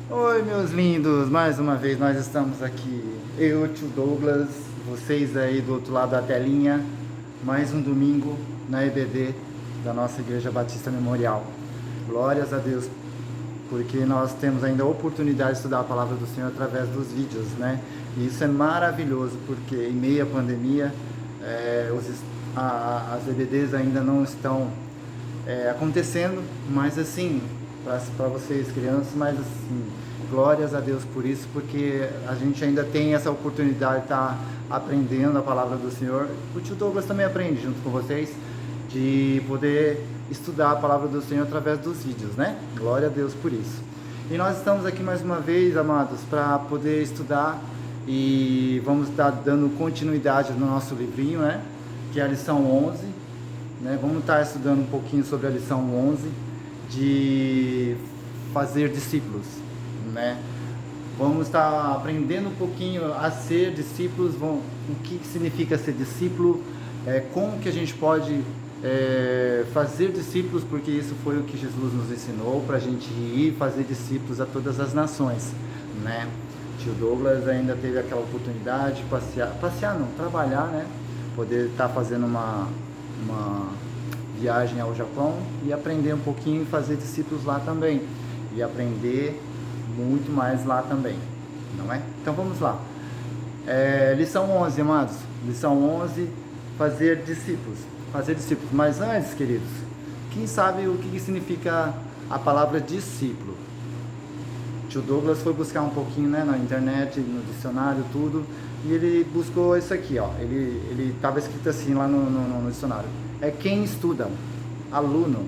Oi, meus lindos, mais uma vez nós estamos aqui, eu, tio Douglas, vocês aí do outro lado da telinha, mais um domingo na EBD da nossa Igreja Batista Memorial. Glórias a Deus, porque nós temos ainda a oportunidade de estudar a palavra do Senhor através dos vídeos, né? E isso é maravilhoso, porque em meio à pandemia, as EBDs ainda não estão acontecendo, mas assim, para vocês crianças, mas assim, glórias a Deus por isso, porque a gente ainda tem essa oportunidade de estar aprendendo a palavra do Senhor. O tio Douglas também aprende junto com vocês, de poder estudar a palavra do Senhor através dos vídeos, né? Glória a Deus por isso. E nós estamos aqui mais uma vez, amados, para poder estudar e vamos estar dando continuidade no nosso livrinho, né? Que é a lição 11, né? Vamos estar estudando um pouquinho sobre a lição 11 de fazer discípulos, né? Vamos estar aprendendo um pouquinho a ser discípulos, o que significa ser discípulo, como que a gente pode fazer discípulos, porque isso foi o que Jesus nos ensinou, para a gente ir fazer discípulos a todas as nações, né? Tio Douglas ainda teve aquela oportunidade de passear não, trabalhar, né? Poder estar fazendo uma viagem ao Japão e aprender um pouquinho e fazer discípulos lá também, e aprender muito mais lá também, não é? Então vamos lá. Lição 11, amados. Lição 11, fazer discípulos. Fazer discípulos. Mas antes, queridos, quem sabe o que significa a palavra discípulo? Tio Douglas foi buscar um pouquinho, né, na internet, no dicionário, tudo, e ele buscou isso aqui, ó. Ele estava escrito assim lá no dicionário. É quem estuda, aluno,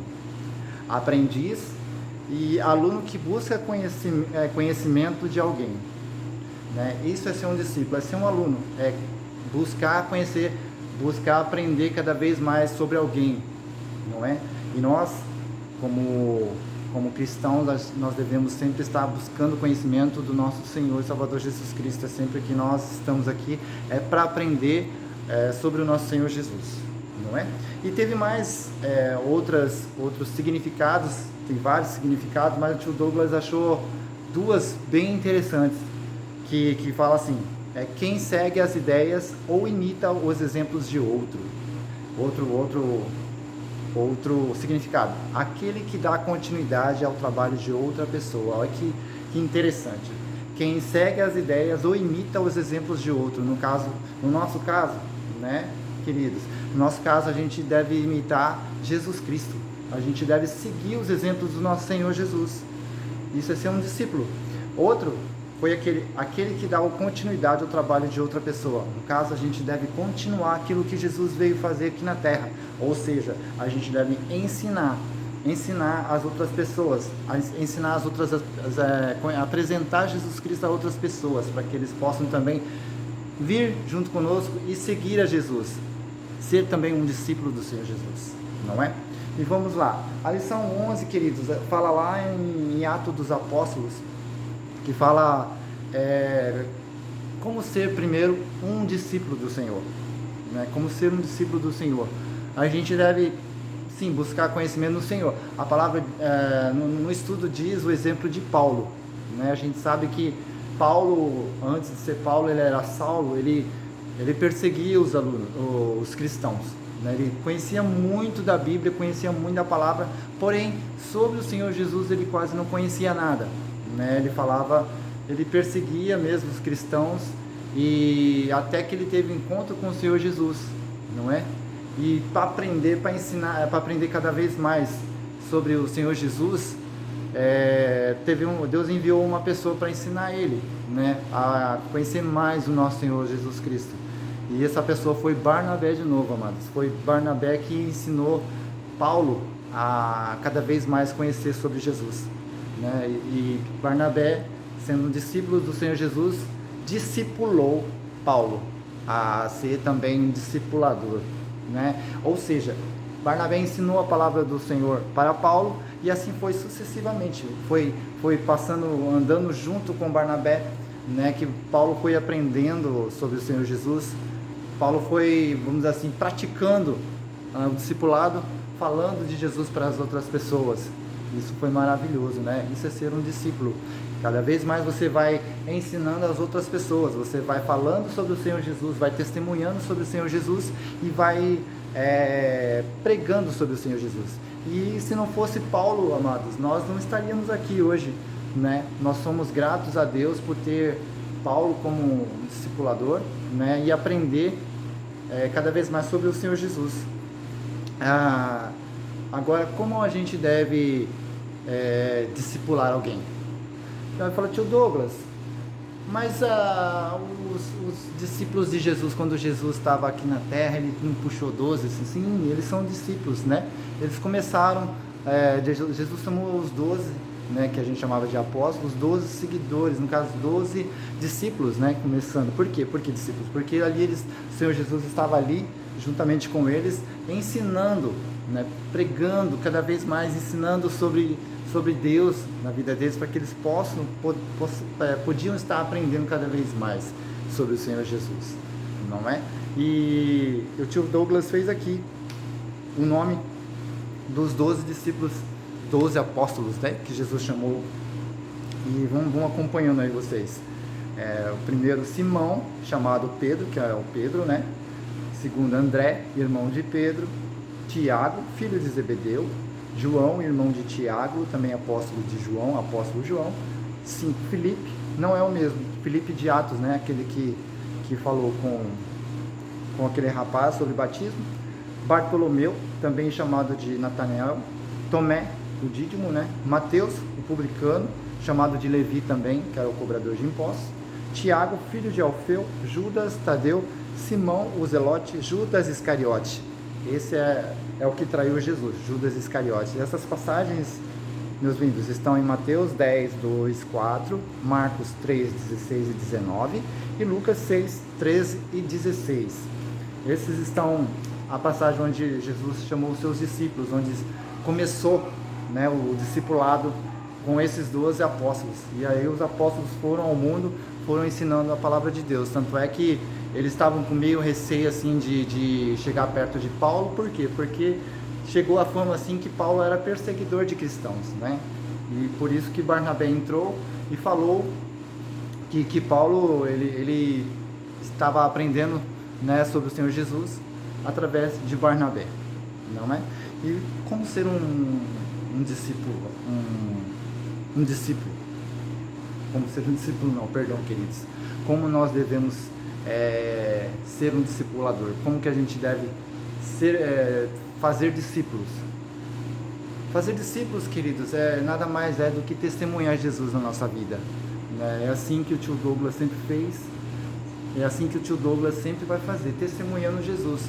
aprendiz e aluno que busca conhecimento de alguém, né? Isso é ser um discípulo, é ser um aluno, é buscar conhecer, buscar aprender cada vez mais sobre alguém, não é? E nós, como cristãos, nós devemos sempre estar buscando conhecimento do nosso Senhor e Salvador Jesus Cristo. É sempre que nós estamos aqui, para aprender sobre o nosso Senhor Jesus, não é? E teve mais outros significados, tem vários significados, mas o tio Douglas achou duas bem interessantes, que fala assim, quem segue as ideias ou imita os exemplos de outro significado, aquele que dá continuidade ao trabalho de outra pessoa. Olha que interessante. Quem segue as ideias ou imita os exemplos de outro. No nosso caso, né, queridos, no nosso caso a gente deve imitar Jesus Cristo. A gente deve seguir os exemplos do nosso Senhor Jesus. Isso é ser um discípulo. Outro foi aquele que dá continuidade ao trabalho de outra pessoa. No caso, a gente deve continuar aquilo que Jesus veio fazer aqui na Terra. Ou seja, a gente deve ensinar as outras pessoas, ensinar as outras, apresentar Jesus Cristo a outras pessoas, para que eles possam também vir junto conosco e seguir a Jesus. Ser também um discípulo do Senhor Jesus, não é? E vamos lá. A lição 11, queridos, fala lá em Atos dos Apóstolos, que fala como ser primeiro um discípulo do Senhor, né? Como ser um discípulo do Senhor. A gente deve, sim, buscar conhecimento no Senhor. A palavra no estudo diz o exemplo de Paulo, né? A gente sabe que Paulo, antes de ser Paulo, ele era Saulo. Ele perseguia os cristãos, né? Ele conhecia muito da Bíblia, conhecia muito da palavra, porém sobre o Senhor Jesus ele quase não conhecia nada, né? Ele perseguia mesmo os cristãos, e até que ele teve um encontro com o Senhor Jesus, não é? E para ensinar, para aprender cada vez mais sobre o Senhor Jesus, Deus enviou uma pessoa para ensinar ele, né, a conhecer mais o nosso Senhor Jesus Cristo. E essa pessoa foi Barnabé de novo, amados. Foi Barnabé que ensinou Paulo a cada vez mais conhecer sobre Jesus, né? E Barnabé, sendo um discípulo do Senhor Jesus, discipulou Paulo a ser também um discipulador, né? Ou seja, Barnabé ensinou a palavra do Senhor para Paulo, e assim foi sucessivamente. Foi passando, andando junto com Barnabé, né, que Paulo foi aprendendo sobre o Senhor Jesus. Paulo foi, vamos dizer assim, praticando o discipulado, falando de Jesus para as outras pessoas. Isso foi maravilhoso, né? Isso é ser um discípulo. Cada vez mais você vai ensinando as outras pessoas, você vai falando sobre o Senhor Jesus, vai testemunhando sobre o Senhor Jesus e vai pregando sobre o Senhor Jesus. E se não fosse Paulo, amados, nós não estaríamos aqui hoje, né? Nós somos gratos a Deus por ter Paulo como um discipulador, né? E aprender cada vez mais sobre o Senhor Jesus. Agora, como a gente deve discipular alguém? Então, fala, tio Douglas, mas os discípulos de Jesus, quando Jesus estava aqui na terra, ele não puxou 12? Assim, sim, eles são discípulos, né? Eles começaram, Jesus chamou os 12, né, que a gente chamava de apóstolos, 12 seguidores, no caso 12 discípulos, né, começando. Por quê? Por que discípulos? Porque ali o Senhor Jesus estava ali, juntamente com eles, ensinando, né, pregando cada vez mais, ensinando sobre Deus na vida deles, para que eles podiam estar aprendendo cada vez mais sobre o Senhor Jesus, não é? E o tio Douglas fez aqui o nome dos 12 discípulos, 12 apóstolos, né, que Jesus chamou, e vão acompanhando aí vocês. O primeiro, Simão, chamado Pedro, que é o Pedro, né? Segundo, André, irmão de Pedro. Tiago, filho de Zebedeu. João, irmão de Tiago, também apóstolo de João, apóstolo João. 5, Filipe, não é o mesmo, Filipe de Atos, né? Aquele que falou com aquele rapaz sobre batismo. Bartolomeu, também chamado de Natanael. Tomé, o Dídimo, né? Mateus, o publicano, chamado de Levi também, que era o cobrador de impostos. Tiago, filho de Alfeu. Judas, Tadeu. Simão, o Zelote. Judas Iscariote. Esse é o que traiu Jesus, Judas Iscariote. Essas passagens, meus lindos, estão em Mateus 10, 2, 4, Marcos 3, 16 e 19 e Lucas 6, 13 e 16. Esses estão a passagem onde Jesus chamou os seus discípulos, onde começou, né, o discipulado com esses 12 apóstolos. E aí os apóstolos foram ao mundo, foram ensinando a palavra de Deus. Tanto é que eles estavam com meio receio assim de chegar perto de Paulo. Por quê? Porque chegou a fama assim que Paulo era perseguidor de cristãos, né? E por isso que Barnabé entrou e falou que Paulo ele estava aprendendo, né, sobre o Senhor Jesus através de Barnabé, não é? E como ser um discípulo, um discípulo? Como ser um discípulo não, perdão, queridos. Como nós devemos ser um discipulador? Como que a gente deve fazer discípulos? Fazer discípulos, queridos, nada mais do que testemunhar Jesus na nossa vida. É assim que o tio Douglas sempre fez, é assim que o tio Douglas sempre vai fazer, testemunhando Jesus.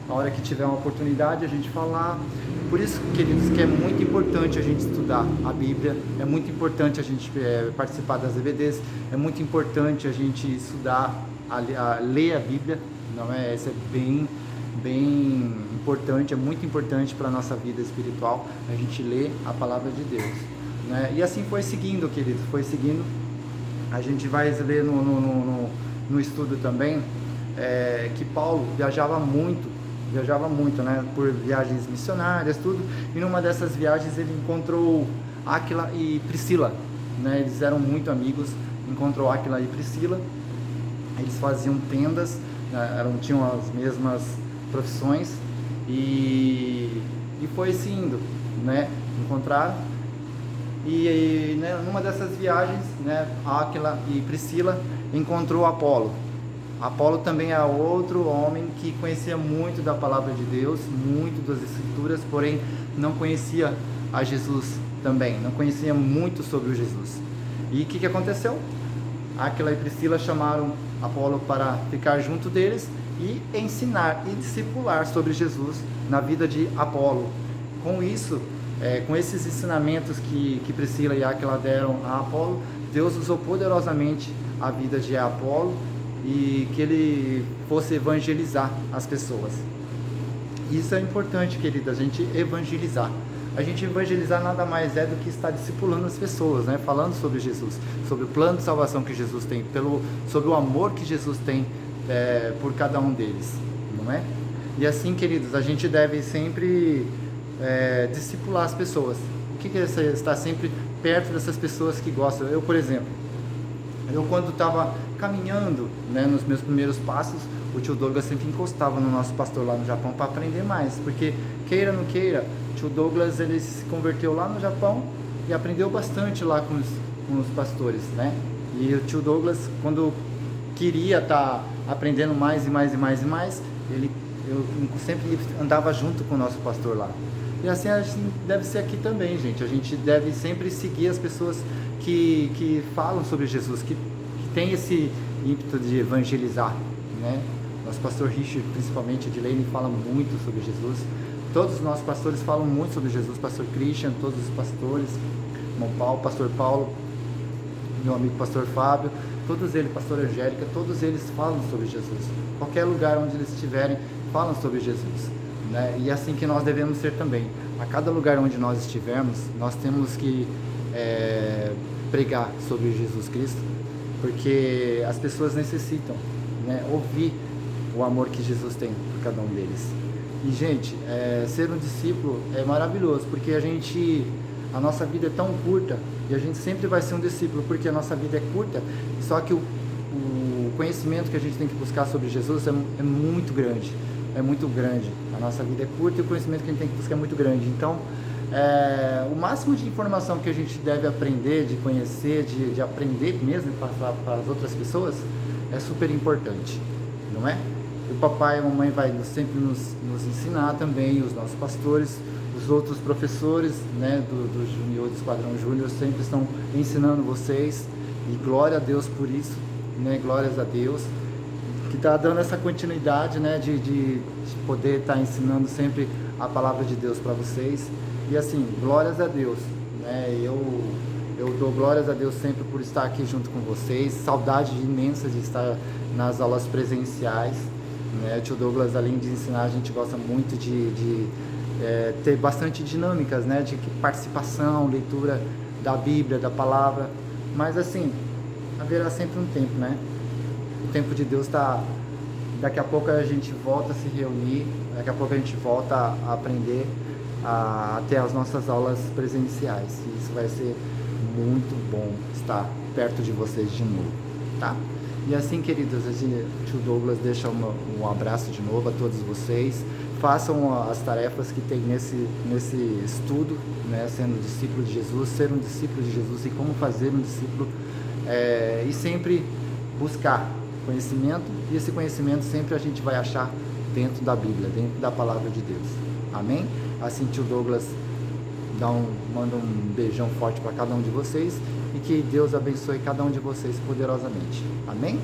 A hora que tiver uma oportunidade, a gente falar. Por isso, queridos, que é muito importante a gente estudar a Bíblia, é muito importante a gente participar das EBDs, é muito importante a gente estudar, a ler a Bíblia, não é? Isso é bem importante, é muito importante para a nossa vida espiritual, a gente ler a palavra de Deus, né? E assim foi seguindo, queridos, foi seguindo. A gente vai ler no estudo também, que Paulo viajava muito, né, por viagens missionárias, tudo, e numa dessas viagens ele encontrou Áquila e Priscila, né? Eles eram muito amigos, encontrou Áquila e Priscila, eles faziam tendas, né? Tinham as mesmas profissões, e foi se indo, né? Encontraram, né, numa dessas viagens, né, Áquila e Priscila encontrou Apolo. Apolo também é outro homem que conhecia muito da palavra de Deus, muito das escrituras, porém não conhecia a Jesus também, não conhecia muito sobre o Jesus. E o que aconteceu? Áquila e Priscila chamaram Apolo para ficar junto deles e ensinar e discipular sobre Jesus na vida de Apolo. Com isso, com esses ensinamentos que Priscila e Áquila deram a Apolo, Deus usou poderosamente a vida de Apolo e que ele fosse evangelizar as pessoas. Isso é importante, querida, a gente evangelizar. A gente evangelizar nada mais do que estar discipulando as pessoas, né? Falando sobre Jesus, sobre o plano de salvação que Jesus tem, sobre o amor que Jesus tem por cada um deles, não é? E assim, queridos, a gente deve sempre discipular as pessoas. O que que é estar sempre perto dessas pessoas que gostam? Eu, por exemplo, quando estava caminhando, né, nos meus primeiros passos, o tio Douglas sempre encostava no nosso pastor lá no Japão para aprender mais, porque queira ou não queira, o tio Douglas ele se converteu lá no Japão e aprendeu bastante lá com os pastores, né? E o tio Douglas, quando queria estar aprendendo mais e mais e mais e mais, eu sempre andava junto com o nosso pastor lá. E assim a gente deve ser aqui também, gente. A gente deve sempre seguir as pessoas que falam sobre Jesus, que tem esse ímpeto de evangelizar, né? Nosso pastor Richard, principalmente, Edilene, fala muito sobre Jesus. Todos os nossos pastores falam muito sobre Jesus. Pastor Christian, todos os pastores, irmão Paulo, pastor Paulo, meu amigo pastor Fábio, todos eles, pastor Angélica, todos eles falam sobre Jesus. Qualquer lugar onde eles estiverem, falam sobre Jesus, né? E é assim que nós devemos ser também. A cada lugar onde nós estivermos, nós temos que pregar sobre Jesus Cristo, porque as pessoas necessitam, né, ouvir o amor que Jesus tem por cada um deles. E, gente, ser um discípulo é maravilhoso, porque a nossa vida é tão curta, e a gente sempre vai ser um discípulo, porque a nossa vida é curta, só que o conhecimento que a gente tem que buscar sobre Jesus é muito grande, a nossa vida é curta e o conhecimento que a gente tem que buscar é muito grande. Então, o máximo de informação que a gente deve aprender, de conhecer, de aprender mesmo e passar para as outras pessoas, é super importante, não é? O papai e a mamãe vai sempre nos ensinar também, os nossos pastores, os outros professores, né, do Júnior, do Esquadrão Júnior, sempre estão ensinando vocês, e glória a Deus por isso, né, glórias a Deus, que está dando essa continuidade, né, de poder estar ensinando sempre a palavra de Deus para vocês. E assim, glórias a Deus, né? Eu dou glórias a Deus sempre por estar aqui junto com vocês. Saudade imensa de estar nas aulas presenciais, né? O tio Douglas, além de ensinar, a gente gosta muito de ter bastante dinâmicas, né? De participação, leitura da Bíblia, da palavra. Mas assim, haverá sempre um tempo, né? O tempo de Deus está... Daqui a pouco a gente volta a se reunir, daqui a pouco a gente volta a aprender até as nossas aulas presenciais. E isso vai ser muito bom estar perto de vocês de novo, tá? E assim, queridos, o tio Douglas deixa um abraço de novo a todos vocês. Façam as tarefas que tem nesse estudo, né? Sendo discípulo de Jesus, ser um discípulo de Jesus e como fazer um discípulo, e sempre buscar conhecimento, e esse conhecimento sempre a gente vai achar dentro da Bíblia, dentro da palavra de Deus. Amém? Assim, tio Douglas manda um beijão forte para cada um de vocês e que Deus abençoe cada um de vocês poderosamente. Amém?